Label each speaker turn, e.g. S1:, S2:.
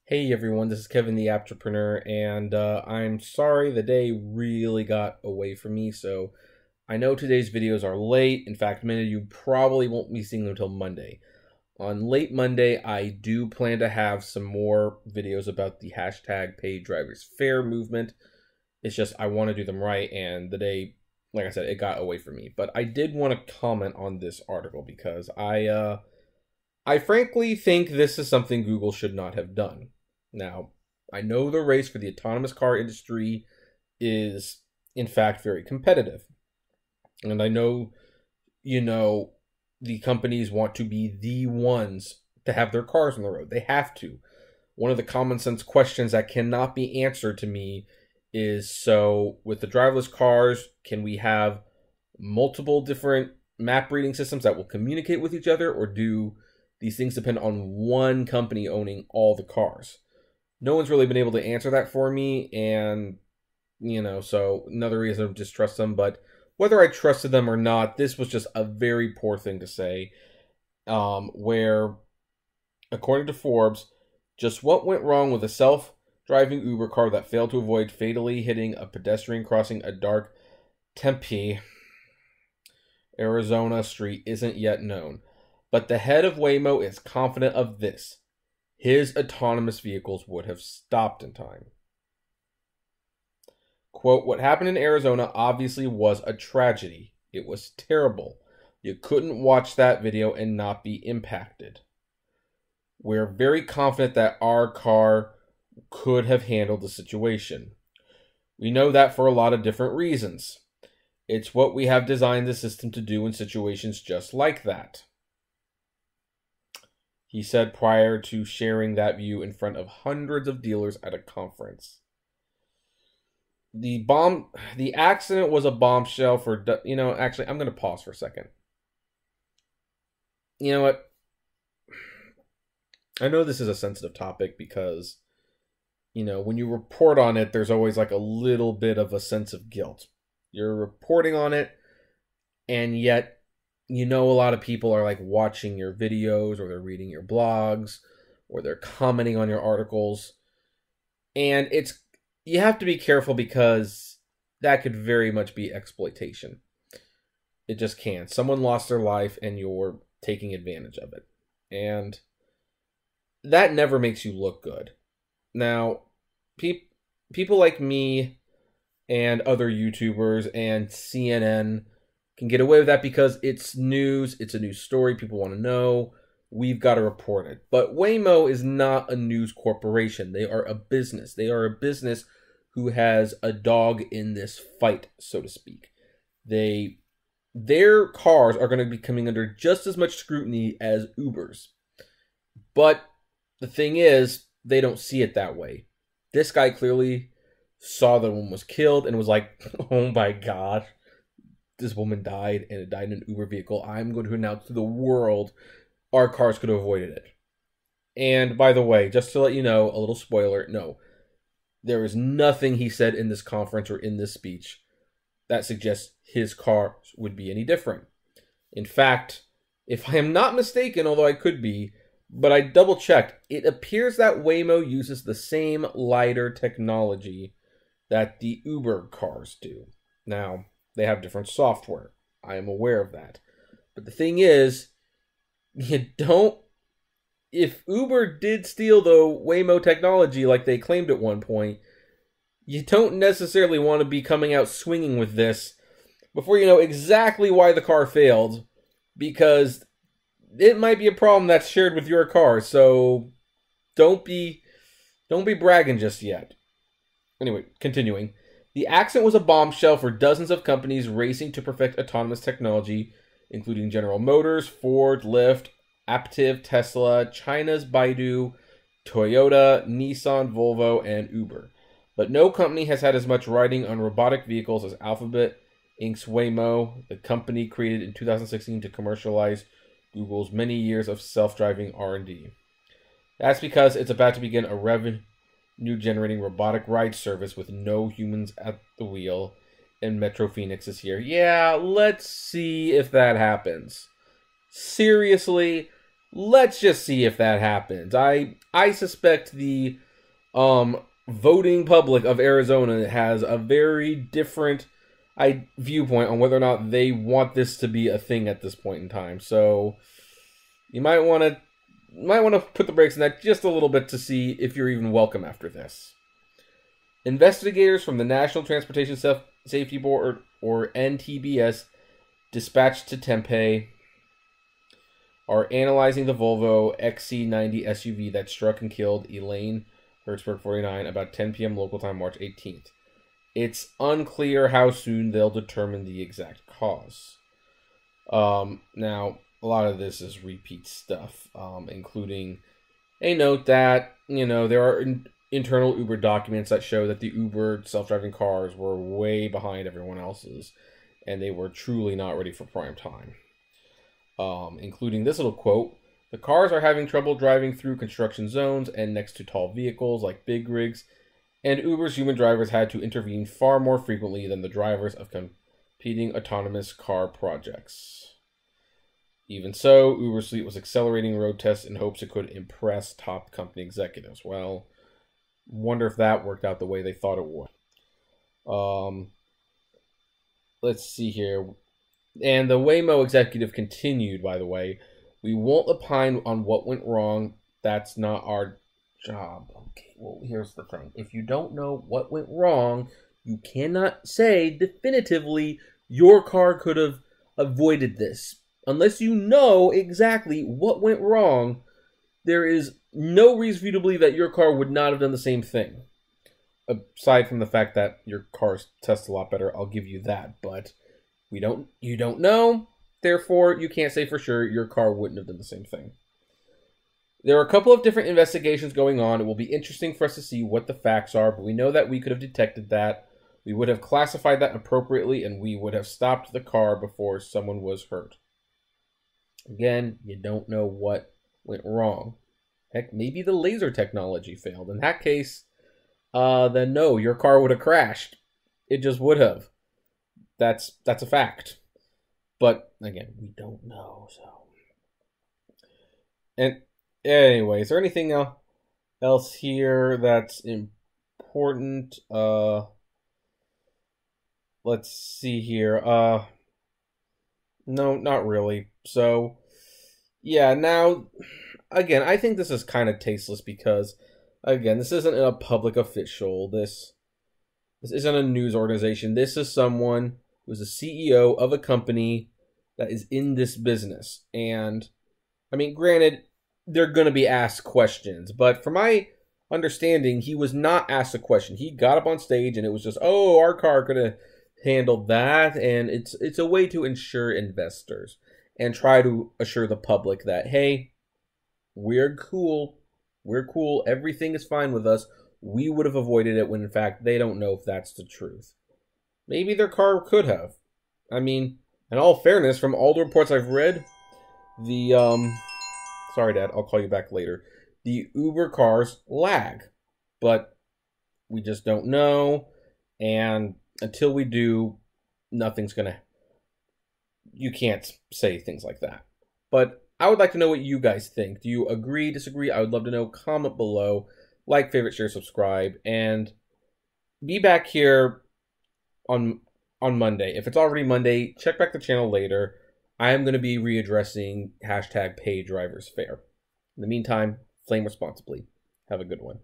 S1: Hey everyone, this is Kevin the Entrepreneur, and I'm sorry the day really got away from me, so I know today's videos are late. In fact, many of you probably won't be seeing them until Monday. On late Monday, I do plan to have some more videos about the hashtag Paid Drivers Fair movement. It's just I want to do them right, and the day, like I said, it got away from me. But I did want to comment on this article because I frankly think this is something Google should not have done. Now, I know the race for the autonomous car industry is, in fact, very competitive. And I know, the companies want to be the ones to have their cars on the road. They have to. One of the common sense questions that cannot be answered to me is, so with the driverless cars, can we have multiple different map reading systems that will communicate with each other, or do these things depend on one company owning all the cars? No one's really been able to answer that for me, and, so another reason to distrust them. But whether I trusted them or not, this was just a very poor thing to say, where, according to Forbes, just what went wrong with a self-driving Uber car that failed to avoid fatally hitting a pedestrian crossing a dark Tempe, Arizona street isn't yet known. But the head of Waymo is confident of this: his autonomous vehicles would have stopped in time. Quote, "What happened in Arizona obviously was a tragedy. It was terrible. You couldn't watch that video and not be impacted. We're very confident that our car could have handled the situation. We know that for a lot of different reasons. It's what we have designed the system to do in situations just like that," he said prior to sharing that view in front of hundreds of dealers at a conference. The accident was a bombshell for, actually, I'm going to pause for a second. You know what? I know this is a sensitive topic because, when you report on it, there's always like a little bit of a sense of guilt. You're reporting on it, and yet, a lot of people are like watching your videos, or they're reading your blogs, or they're commenting on your articles. And you have to be careful because that could very much be exploitation. It just can. Someone lost their life and you're taking advantage of it. And that never makes you look good. Now, people like me and other YouTubers and CNN can get away with that because it's news, it's a news story, people want to know, we've got to report it. But Waymo is not a news corporation. They are a business. They are a business who has a dog in this fight, so to speak. Their cars are going to be coming under just as much scrutiny as Uber's. But the thing is, they don't see it that way. This guy clearly saw that woman was killed and was like, oh my God, this woman died, and it died in an Uber vehicle. I'm going to announce to the world our cars could have avoided it. And by the way, just to let you know, a little spoiler, no, there is nothing he said in this conference or in this speech that suggests his car would be any different. In fact, if I am not mistaken, although I could be, but I double checked, it appears that Waymo uses the same LiDAR technology that the Uber cars do. Now, they have different software. I am aware of that. But the thing is, if Uber did steal the Waymo technology like they claimed at one point, you don't necessarily want to be coming out swinging with this before you know exactly why the car failed, because it might be a problem that's shared with your car. So don't be bragging just yet. Anyway, continuing. The accident was a bombshell for dozens of companies racing to perfect autonomous technology, including General Motors, Ford, Lyft, Aptiv, Tesla, China's Baidu, Toyota, Nissan, Volvo, and Uber. But no company has had as much riding on robotic vehicles as Alphabet Inc.'s Waymo, the company created in 2016 to commercialize Google's many years of self-driving R&D. That's because it's about to begin a revenue-generating robotic ride service with no humans at the wheel, and Metro Phoenix is here. Yeah, let's see if that happens. Seriously, Let's just see if that happens. I suspect the voting public of Arizona has a very different viewpoint on whether or not they want this to be a thing at this point in time. So you might want to put the brakes on that just a little bit to see if you're even welcome after this. Investigators from the National Transportation Safety Board, or NTBS, dispatched to Tempe, are analyzing the Volvo XC90 SUV that struck and killed Elaine Hertzberg, 49, about 10 p.m. local time, March 18th. It's unclear how soon they'll determine the exact cause. Now, a lot of this is repeat stuff, including a note that, there are internal Uber documents that show that the Uber self-driving cars were way behind everyone else's, and they were truly not ready for prime time. Including this little quote: "The cars are having trouble driving through construction zones and next to tall vehicles like big rigs, and Uber's human drivers had to intervene far more frequently than the drivers of competing autonomous car projects. Even so, Uber's fleet was accelerating road tests in hopes it could impress top company executives." Well, wonder if that worked out the way they thought it would. Let's see here. And the Waymo executive continued, by the way, "We won't opine on what went wrong. That's not our job." Okay, well, here's the thing. If you don't know what went wrong, you cannot say definitively your car could have avoided this. Unless you know exactly what went wrong, there is no reason for you to believe that your car would not have done the same thing. Aside from the fact that your cars test a lot better, I'll give you that, but you don't know, therefore you can't say for sure your car wouldn't have done the same thing. There are a couple of different investigations going on. It will be interesting for us to see what the facts are, but we know that we could have detected that. We would have classified that appropriately, and we would have stopped the car before someone was hurt. Again, you don't know what went wrong. Heck, maybe the laser technology failed. In that case, then no, your car would have crashed. It just would have. That's a fact. But again, we don't know. So, and anyway, is there anything else here that's important? Let's see here. No, not really. So, yeah, now, again, I think this is kind of tasteless because, again, this isn't a public official. This isn't a news organization. This is someone who's a CEO of a company that is in this business. And, I mean, granted, they're going to be asked questions. But from my understanding, he was not asked a question. He got up on stage and it was just, oh, our car could have handled that. And it's a way to ensure investors and try to assure the public that, hey, we're cool. We're cool. Everything is fine with us. We would have avoided it when, in fact, they don't know if that's the truth. Maybe their car could have. I mean, in all fairness, from all the reports I've read, the, sorry, Dad, I'll call you back later. The Uber cars lag, but we just don't know. And until we do, nothing's going to, you can't say things like that. But I would like to know what you guys think. Do you agree, disagree? I would love to know. Comment below. Like, favorite, share, subscribe. And be back here on Monday. If it's already Monday, check back the channel later. I am going to be readdressing #PayDriversFair. In the meantime, flame responsibly. Have a good one.